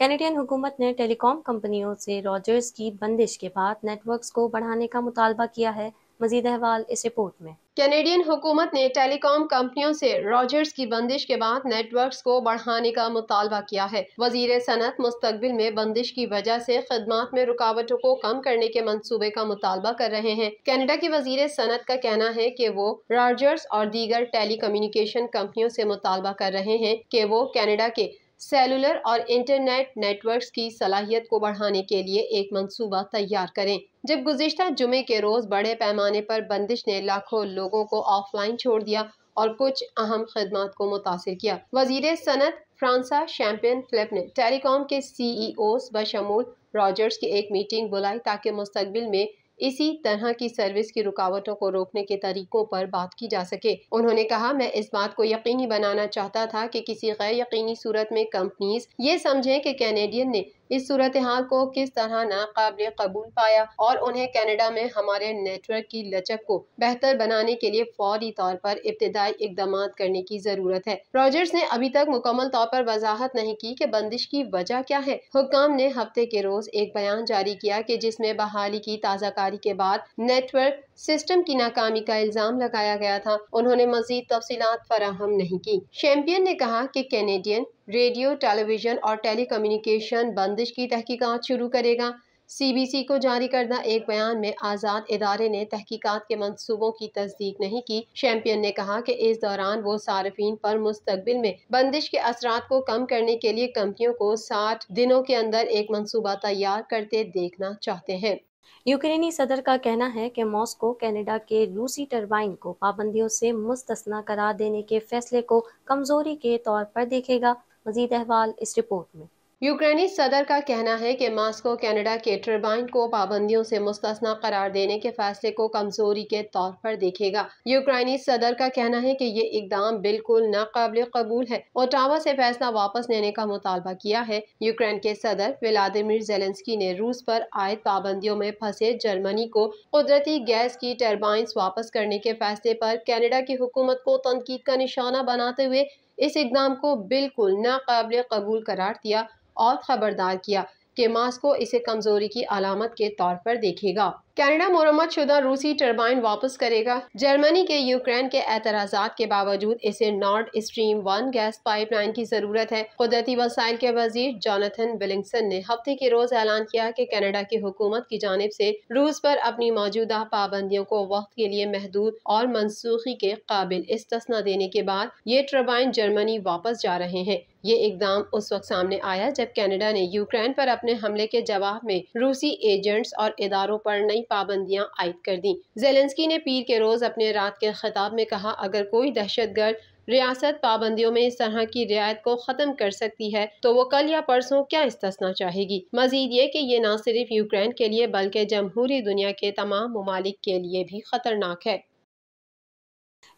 Canadian हुकूमत ने telecom कंपनियों से रॉजर्स की बंदिश के बाद नेटवर्क्स को बढ़ाने का मुतालबा किया है। मजीद अहवाल इस रिपोर्ट में। कैनेडियन हुकूमत ने टेलीकॉम कंपनियों से रॉजर्स की बंदिश के बाद नेटवर्क्स को बढ़ाने का मुतालबा किया है। वजीर सनत मुस्तकबिल में बंदिश की वजह से खदमात में रुकावटों को कम करने के मंसूबे का मुतालबा कर रहे हैं। कनाडा के वजीर सनत का कहना है कि वो रॉजर्स और दीगर टेली कम्युनिकेशन कंपनियों से मुतालबा कर रहे हैं कि वो कनाडा के सेलुलर और इंटरनेट नेटवर्क्स की सलाहियत को बढ़ाने के लिए एक मंसूबा तैयार करें। जब गुज़िश्ता जुमे के रोज बड़े पैमाने पर बंदिश ने लाखों लोगों को ऑफलाइन छोड़ दिया और कुछ अहम खदमात को मुतासिर किया। वजीर सनत फ्रांसा शैम्पियन फिलिप ने टेलीकॉम के CEOs बशमूल रॉजर्स की एक मीटिंग बुलाई ताकि मुस्तकबिल में इसी तरह की सर्विस की रुकावटों को रोकने के तरीकों पर बात की जा सके। उन्होंने कहा, मैं इस बात को यकीनी बनाना चाहता था कि किसी गैर यकीनी सूरत में कंपनीज ये समझें कि कैनेडियन ने इस सूरत हाल को किस तरह नाकाबिल कबूल पाया और उन्हें कनाडा में हमारे नेटवर्क की लचक को बेहतर बनाने के लिए फौरी तौर पर इब्तिदाई इकदाम करने की जरूरत है। रॉजर्स ने अभी तक मुकम्मल तौर पर वजाहत नहीं की कि बंदिश की वजह क्या है। हुक्काम ने हफ्ते के रोज एक बयान जारी किया कि जिसमें बहाली की ताज़ाकारी के बाद नेटवर्क सिस्टम की नाकामी का इल्जाम लगाया गया था। उन्होंने मजीद तफसीलात फराहम नहीं की। चैंपियन ने कहा कि कैनेडियन रेडियो, टेलीविजन और टेली कम्युनिकेशन बंदिश की तहकीकात शुरू करेगा। CBC को जारी करदा एक बयान में आज़ाद इदारे ने तहकीकात के मंसूबों की तस्दीक नहीं की। चैंपियन ने कहा कि इस दौरान वो सार्फिन पर मुस्तकबिल में बंदिश के असरात को कम करने के लिए कंपनियों को 60 दिनों के अंदर एक मंसूबा तैयार करते देखना चाहते हैं। यूक्रेनी सदर का कहना है कि मॉस्को कनाडा के रूसी टरबाइन को पाबंदियों से मुस्तस्ना करार देने के फैसले को कमजोरी के तौर पर देखेगा। मजीद अहवाल इस रिपोर्ट में। यूक्रेनी सदर का कहना है कि मॉस्को कनाडा के टरबाइन को पाबंदियों से मुस्तस्ना करार देने के फैसले को कमजोरी के तौर पर देखेगा। यूक्रेनी सदर का कहना है कि ये इकदाम बिल्कुल नाकाबिल कबूल है। ओटावा से फैसला वापस लेने का मुतालबा किया है। यूक्रेन के सदर व्लादिमीर ज़ेलेंस्की ने रूस पर आयद पाबंदियों में फंसे जर्मनी को कुदरती गैस की टरबाइन्स वापस करने के फैसले पर कनाडा की हुकूमत को तनकीद का निशाना बनाते हुए इस इकदाम को बिल्कुल नाकाबिल कबूल करार दिया और खबरदार किया कि मॉस्को इसे कमजोरी की अलामत के तौर पर देखेगा। कनाडा मुरम्मत शुदा रूसी टरबाइन वापस करेगा। जर्मनी के यूक्रेन के एतराज़ात के बावजूद इसे नॉर्ड स्ट्रीम 1 गैस पाइपलाइन की जरूरत है। कुदरती वसाइल के वजीर जोनाथन बिलिंगसन ने हफ्ते के रोज ऐलान किया कि कनाडा की हुकूमत की जानिब से रूस पर अपनी मौजूदा पाबंदियों को वक्त के लिए महदूद और मनसूखी के काबिल इस्तिस्ना देने के बाद ये टरबाइन जर्मनी वापस जा रहे हैं। ये इकदाम उस वक्त सामने आया जब कनाडा ने यूक्रेन पर अपने हमले के जवाब में रूसी एजेंट्स और इदारों पर नई पाबंदियां आयद कर दी। ज़ेलेंस्की ने पीर के रोज अपने रात के खिताब में कहा, अगर कोई दहशतगर्द रियासत पाबंदियों में इस तरह की रियायत को खत्म कर सकती है तो वो कल या परसों क्या इस्तिस्ना चाहेगी। मजीद ये कि ये न सिर्फ यूक्रेन के लिए बल्कि जमहूरी दुनिया के तमाम ममालिक के लिए भी खतरनाक है।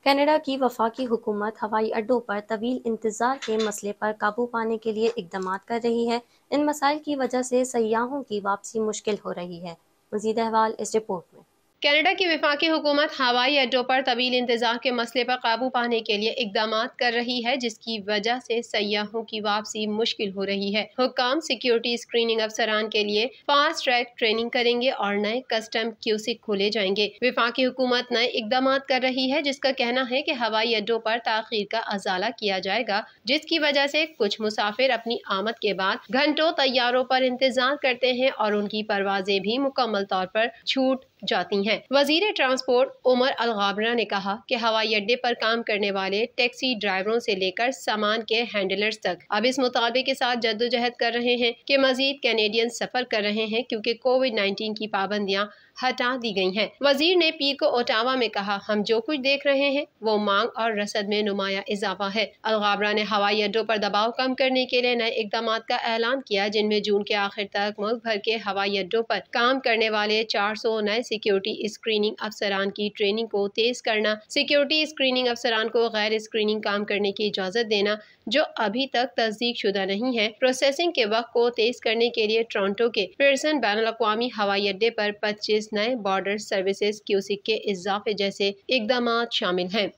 कनाडा की वफाकी हुकूमत हवाई अड्डों पर तवील इंतजार के मसले पर काबू पाने के लिए इकदाम कर रही है। इन मसाइल की वजह से सयाहों की वापसी मुश्किल हो रही है। मजीद अहवाल इस रिपोर्ट में। कनाडा की वफाकी हुकूमत हवाई अड्डों पर तवील इंतजार के मसले पर काबू पाने के लिए इकदाम कर रही है, जिसकी वजह से सयाहों की वापसी मुश्किल हो रही है। हुक्काम सिक्योरिटी स्क्रीनिंग अफसरान के लिए फास्ट ट्रैक ट्रेनिंग करेंगे और नए कस्टम क्यूसिक खोले जाएंगे। वफाकी हुकूमत नए इकदाम कर रही है, जिसका कहना है कि हवाई अड्डों पर ताखीर का अजाला किया जाएगा, जिसकी वजह से कुछ मुसाफिर अपनी आमद के बाद घंटों तैयारों पर इंतजार करते हैं और उनकी परवाजें भी मुकम्मल तौर पर छूट जाती हैं। वजीर ट्रांसपोर्ट उमर अल गाबरा ने कहा कि हवाई अड्डे पर काम करने वाले टैक्सी ड्राइवरों से लेकर सामान के हैंडलर्स तक अब इस मुतालबे के साथ जद्दोजहद कर रहे हैं कि मजीद कैनेडियन सफर कर रहे हैं क्योंकि कोविड-19 की पाबंदियां हटा दी गई हैं। वजीर ने पीर को ओटावा में कहा, हम जो कुछ देख रहे हैं वो मांग और रसद में नुमाया इजाफा है। अल गाबरा ने हवाई अड्डों पर दबाव कम करने के लिए नए इकदाम का ऐलान किया, जिनमें जून के आखिर तक मुल्क भर के हवाई अड्डों पर काम करने वाले 400 नए सिक्योरिटी स्क्रीनिंग अफसरान की ट्रेनिंग को तेज करना, सिक्योरिटी स्क्रीनिंग अफसरान को गैर स्क्रीनिंग काम करने की इजाजत देना जो अभी तक तस्दीक शुदा नहीं है, प्रोसेसिंग के वक्त को तेज करने के लिए टोरंटो के पियर्सन बैनुल-अक़वामी हवाई अड्डे पर 25 नए बॉर्डर सर्विसेज क्यूसिक के इजाफे जैसे इकदाम शामिल हैं।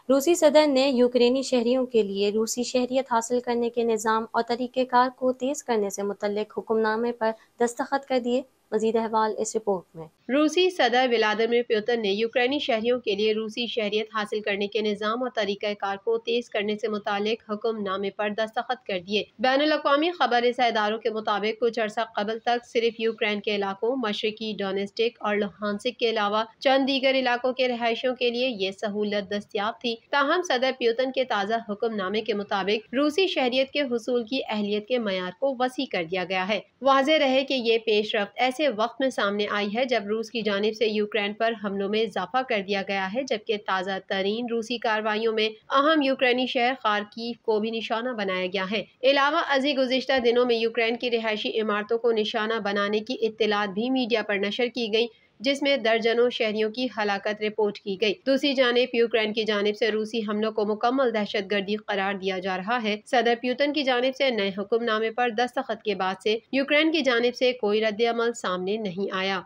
روسی صدر نے یوکرینی شہریوں کے لیے روسی شہریت حاصل کرنے کے نظام اور طریقہ کار کو تیز کرنے سے متعلق حکم نامے پر دستخط کر دیے۔ مزید احوال اس رپورٹ میں۔ روسی صدر ولادیمیر پوتن نے یوکرینی شہریوں کے لیے روسی شہریت حاصل کرنے کے نظام اور طریقہ کار کو تیز کرنے سے متعلق حکم نامے پر دستخط کر دیے۔ بین الاقوامی خبر رساں اداروں کے مطابق کچھ عرصہ قبل تک صرف یوکرین کے علاقوں مشرقی ڈونیٹسک اور لوہانسک کے علاوہ چند دیگر علاقوں کے رہائشیوں کے لیے یہ سہولت دستیاب تھی، تاہم صدر پوتن کے تازہ حکم نامے کے مطابق روسی شہریت کے حصول کی اہلیت کے معیار کو وسیع کر دیا گیا ہے۔ واضح رہے کہ یہ پیش رفت ایسے وقت میں سامنے آئی ہے جب روس کی جانب سے یوکرین پر حملوں میں اضافہ کر دیا گیا ہے، جبکہ تازہ ترین روسی کارروائیوں میں اہم یوکرینی شہر خارکیو کو بھی نشانہ بنایا گیا ہے۔ علاوہ ازیں گزشتہ دنوں میں یوکرین کی رہائشی عمارتوں کو نشانہ بنانے کی اطلاعات بھی میڈیا پر نشر کی گئیں، جس میں درجنوں شہریوں کی ہلاکت رپورٹ کی گئی۔ دوسری جانب یوکرین کی جانب سے روسی حملوں کو مکمل دہشت گردی قرار دیا جا رہا ہے۔ صدر پوتن کی جانب سے نئے حکم نامے پر دستخط کے بعد سے یوکرین کی جانب سے کوئی رد عمل سامنے نہیں آیا۔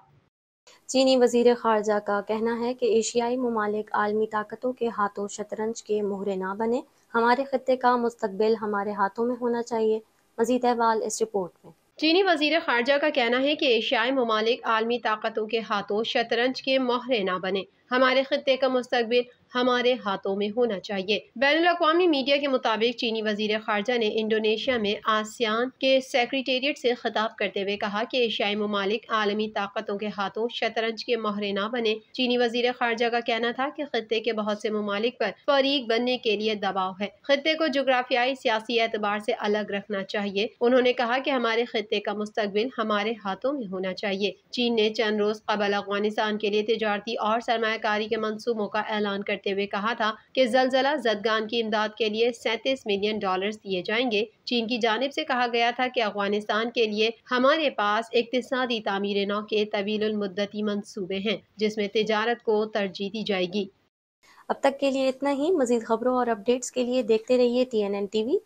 چینی وزیر خارجہ کا کہنا ہے کہ ایشیائی ممالک عالمی طاقتوں کے ہاتھوں شطرنج کے مہرے نہ بنیں۔ ہمارے خطے کا مستقبل ہمارے ہاتھوں میں ہونا چاہیے۔ مزید احوال اس رپورٹ میں۔ چینی وزیر خارجہ کا کہنا ہے کہ ایشیائی ممالک عالمی طاقتوں کے ہاتھوں شطرنج کے مہرے نہ بنیں۔ ہمارے خطے کا مستقبل ہمارے ہاتھوں میں ہونا چاہیے۔ بین الاقوامی میڈیا کے مطابق چینی وزیر خارجہ نے انڈونیشیا میں آسیان کے سیکریٹریٹ سے خطاب کرتے ہوئے کہا کہ ایشیائی ممالک عالمی طاقتوں کے ہاتھوں شطرنج کے مہرے نہ بنیں۔ چینی وزیر خارجہ کا کہنا تھا کہ خطے کے بہت سے ممالک پر فریق بننے کے لیے دباؤ ہے۔ خطے کو جغرافیائی سیاسی اعتبار سے الگ رکھنا چاہیے۔ انہوں نے کہا کہ ہمارے خطے کا مستقبل ہمارے ہاتھوں میں ہونا چاہیے۔ چین نے چند روز قبل افغانستان کے لیے تجارتی اور سرمایہ کاری کے منصوبوں کا اعلان کرتے ہوئے کہا تھا کہ زلزلہ زدگان کی امداد کے لیے $37 ملین دیے جائیں گے۔ چین کی جانب سے کہا گیا تھا کہ افغانستان کے لیے ہمارے پاس اقتصادی تعمیر نو کے طویل المدتی منصوبے ہیں، جس میں تجارت کو ترجیح دی جائے گی۔ اب تک کے لیے اتنا ہی۔ مزید خبروں اور اپڈیٹس کے لیے دیکھتے رہیے TNN TV۔